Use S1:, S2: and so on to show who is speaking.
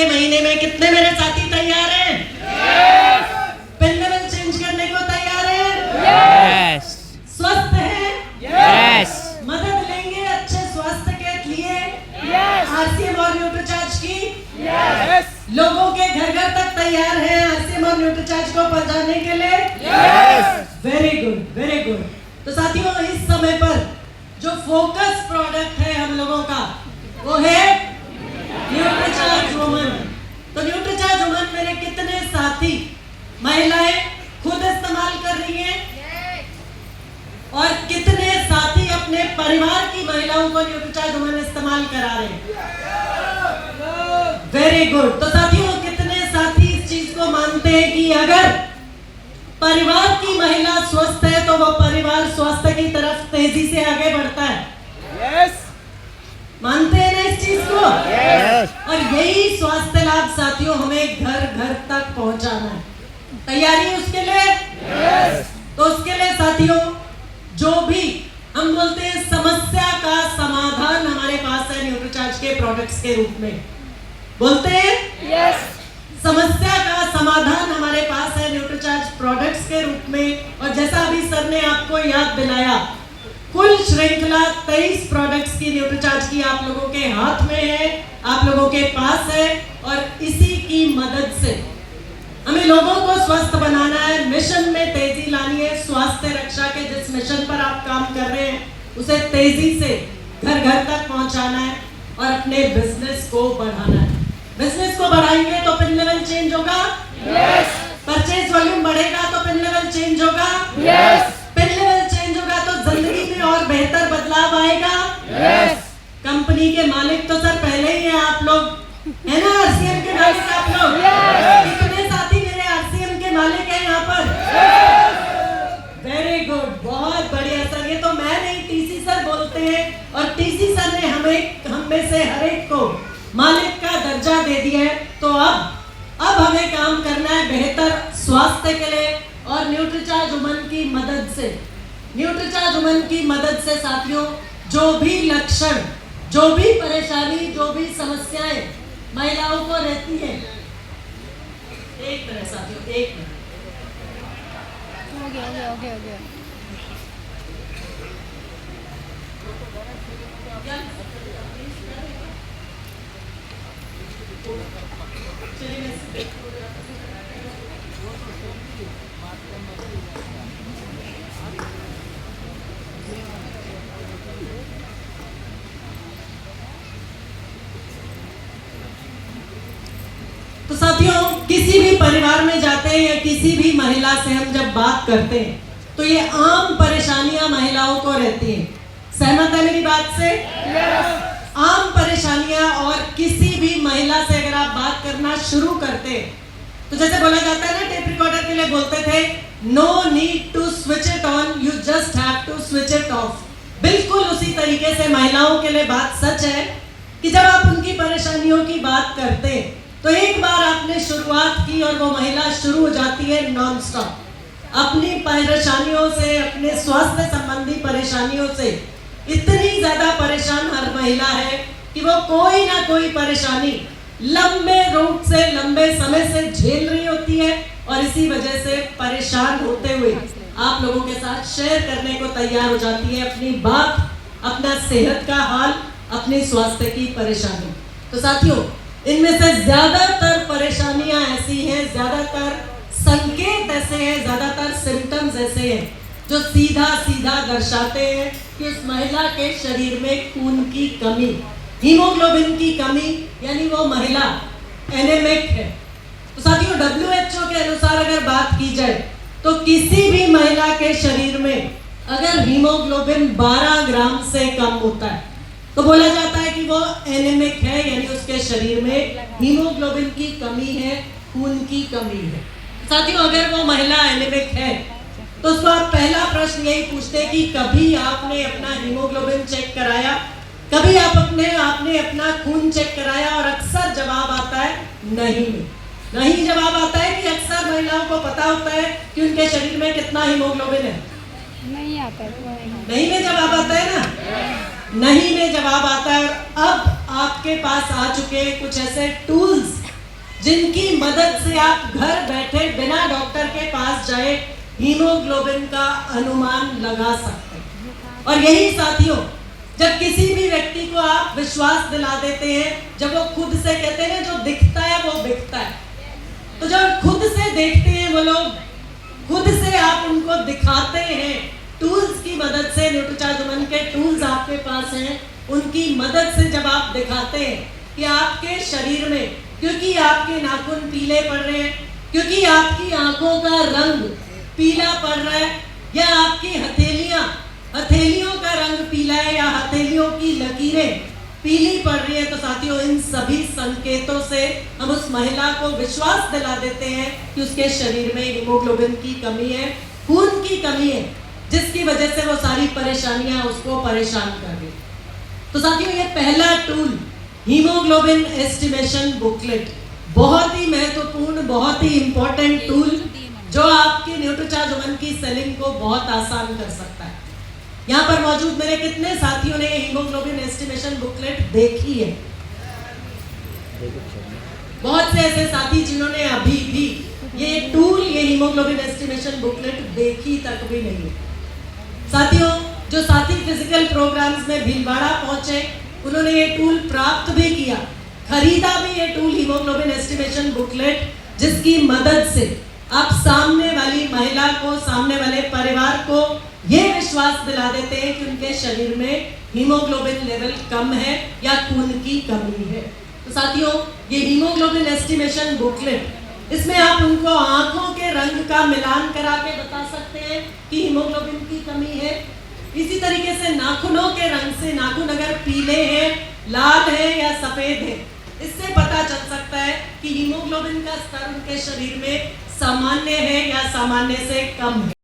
S1: के महीने में कितने मेरे साथी तैयार हैं? पिन लेवल चेंज करने को तैयार हैं? स्वस्थ हैं? मदद लेंगे अच्छे स्वास्थ्य के लिए आरसीएम और न्यूट्रीचार्ज की? लोगों के घर घर तक तैयार हैं आरसीएम और न्यूट्रीचार्ज को पहुंचाने के लिए? Very good, very good. तो साथियों, इस समय पर जो फोकस प्रोडक्ट है हम लोगों का वो है न्यूट्रीचार्ज वुमन। तो न्यूट्रीचार्ज वुमन मेरे कितने साथी महिलाएं खुद इस्तेमाल कर रही हैं और कितने साथी अपने परिवार की महिलाओं को न्यूट्रीचार्ज वुमन इस्तेमाल करा रहे हैं? Very good. तो साथियों, कितने साथी इस चीज को मानते हैं कि अगर परिवार की महिला स्वस्थ है तो वो परिवार स्वास्थ्य की तरफ तेजी से आगे बढ़ता है? मानते हैं ना इस चीज को? और यही स्वास्थ्य लाभ साथियों हमें घर घर तक पहुंचाना है। तैयारी है उसके लिए? तो उसके लिए साथियों, जो भी हम बोलते हैं समस्या का समाधान हमारे पास है न्यूट्रीचार्ज के प्रोडक्ट्स के रूप में। बोलते हैं समस्या का समाधान हमारे पास है न्यूट्रीचार्ज प्रोडक्ट्स के रूप में। और जैसा अभी सर ने आपको याद दिलाया, कुल श्रृंखला 23 प्रोडक्ट्स की न्यूट्रीचार्ज की आप लोगों के हाथ में है, आप लोगों के पास है। और इसी की मदद से हमें लोगों को स्वस्थ बनाना है, मिशन में तेजी लानी है। स्वास्थ्य रक्षा के जिस मिशन पर आप काम कर रहे हैं उसे तेजी से घर घर तक पहुंचाना है और अपने बिजनेस को बढ़ाना है। बिजनेस को बढ़ाएंगे तो पिन लेवल चेंज होगा? परचेज वॉल्यूम बढ़ेगा तो पिन लेवल चेंज होगा? पिन लेवल चेंज होगा तो जिंदगी में और बेहतर बदलाव आएगा? कंपनी के मालिक तो सर पहले ही है आप लोग, है ना? आरसीएम के मालिक आप लोग। कितने साथी मेरे आरसीएम के मालिक हैं यहाँ पर? वेरी गुड, बहुत बढ़िया सर। ये तो मैं नहीं, टीसी सर बोलते हैं और टीसी सर ने हम में से हर एक को मालिक का दर्जा दे दिया है। तो अब हमें काम करना है बेहतर स्वास्थ्य के लिए और न्यूट्रीचार्ज वुमन की मदद से। न्यूट्रीचार्ज वुमन की मदद से साथियों, जो भी लक्षण, जो भी परेशानी, जो भी समस्याएं महिलाओं को रहती है, एक मिनट साथियों, एक मिनट।
S2: हो गया।
S1: तो साथियों, किसी भी परिवार में जाते हैं या किसी भी महिला से हम जब बात करते हैं तो ये आम परेशानियां महिलाओं को रहती हैं। सहमत है मेरी बात से? आम परेशानियां। और किसी भी महिला से अगर आप बात करना शुरू करते हैं तो जैसे बोला जाता है ना, टेप रिकॉर्डर के लिए बोलते थे, no need to switch it on, you just have to switch it off. बिल्कुल उसी तरीके से महिलाओं के लिए बात सच है कि जब आप उनकी परेशानियों की बात करते हैं तो एक बार आपने शुरुआत की और वो महिला शुरू हो जाती है नॉन स्टॉप अपनी परेशानियों से, अपने स्वास्थ्य संबंधी परेशानियों से। इतनी ज्यादा परेशान हर महिला है कि वो कोई ना कोई परेशानी लंबे रूट से, लंबे समय से झेल रही होती है और इसी वजह से परेशान होते हुए आप लोगों के साथ शेयर करने को तैयार हो जाती है अपनी बात, अपना सेहत का हाल, अपने स्वास्थ्य की परेशानी। तो साथियों, इनमें से ज्यादातर परेशानियां ऐसी हैं, ज्यादातर संकेत ऐसे हैं, ज्यादातर सिम्टम्स ऐसे हैं जो सीधा सीधा दर्शाते हैं कि उस महिला के शरीर में खून की कमी, हीमोग्लोबिन की कमी, यानी वो महिला एनेमिक है। तो साथियों, WHO के अनुसार अगर बात की जाए तो किसी भी महिला के शरीर में अगर हीमोग्लोबिन 12 ग्राम से कम होता है तो बोला जाता है कि वो एनेमिक है, यानी उसके शरीर में हीमोग्लोबिन की कमी है, खून की कमी है। साथियों, अगर वो महिला एनेमिक है तो उसको आप पहला प्रश्न यही पूछते कि कभी आपने अपना हीमोग्लोबिन चेक कराया, कभी आपने अपना खून चेक कराया? और अक्सर जवाब आता है नहीं जवाब आता है कि अक्सर महिलाओं को पता होता है कि उनके शरीर में कितना हीमोग्लोबिन है।
S2: नहीं आता है।
S1: नहीं में जवाब आता है ना? नहीं में जवाब आता है। और अब आपके पास आ चुके हैं कुछ ऐसे टूल्स जिनकी मदद से आप घर बैठे बिना डॉक्टर के पास जाए हीमोग्लोबिन का अनुमान लगा सकते हैं। और यही साथियों, जब किसी भी व्यक्ति को आप विश्वास दिला देते हैं, जब वो खुद से कहते हैं जो दिखता है वो बिकता है, तो जब खुद से देखते हैं वो लोग, खुद से आप उनको दिखाते हैं, टूल्स की मदद से, न्यूट्रीचार्ज के टूल्स आपके पास हैं, उनकी मदद से जब आप दिखाते हैं कि आपके शरीर में, क्योंकि आपके नाखून पीले पड़ रहे हैं, क्योंकि आपकी आंखों का रंग पीला पड़ रहा है, या आपकी हथेलियों का रंग पीला है, या हथेलियों की लकीरें पीली पड़ रही है, तो साथियों इन सभी संकेतों से हम उस महिला को विश्वास दिला देते हैं कि उसके शरीर में हीमोग्लोबिन की कमी है, खून की कमी है, जिसकी वजह से वो सारी परेशानियां उसको परेशान कर रही। तो साथियों ये पहला टूल हीमोग्लोबिन एस्टिमेशन बुकलेट, बहुत ही महत्वपूर्ण, बहुत ही इंपॉर्टेंट टूल, जो आपकी न्यूट्रीचार्ज वुमन की सेलिंग को बहुत आसान कर सकता है। यहाँ पर मौजूद मेरे कितने साथियों ने हीमोग्लोबिन एस्टिमेशन बुकलेट देखी है? बहुत से ऐसे साथी जिन्होंने अभी भी ये टूल, ये हीमोग्लोबिन एस्टिमेशन बुकलेट देखी तक भी नहीं है। साथियों, जो साथी फिजिकल प्रोग्राम्स में भीलवाड़ा पहुंचे, उन्होंने ये टूल प्राप्त भी किया, खरीदा भी ये टूल हीमोग्लोबिन एस्टिमेशन बुकलेट, जिसकी मदद से आप सामने वाली महिला को, सामने वाले परिवार को ये विश्वास दिला देते हैं कि उनके शरीर में हीमोग्लोबिन लेवल कम है या खून की कमी है। तो साथियों ये हीमोग्लोबिन एस्टिमेशन बुकलेट, इसमें आप उनको आंखों के रंग का मिलान करा के बता सकते हैं कि हीमोग्लोबिन की कमी है। इसी तरीके से नाखूनों के रंग से, नाखून अगर पीले हैं, लाल है या सफेद है, इससे पता चल सकता है कि हीमोग्लोबिन का स्तर उनके शरीर में सामान्य है या सामान्य से कम है।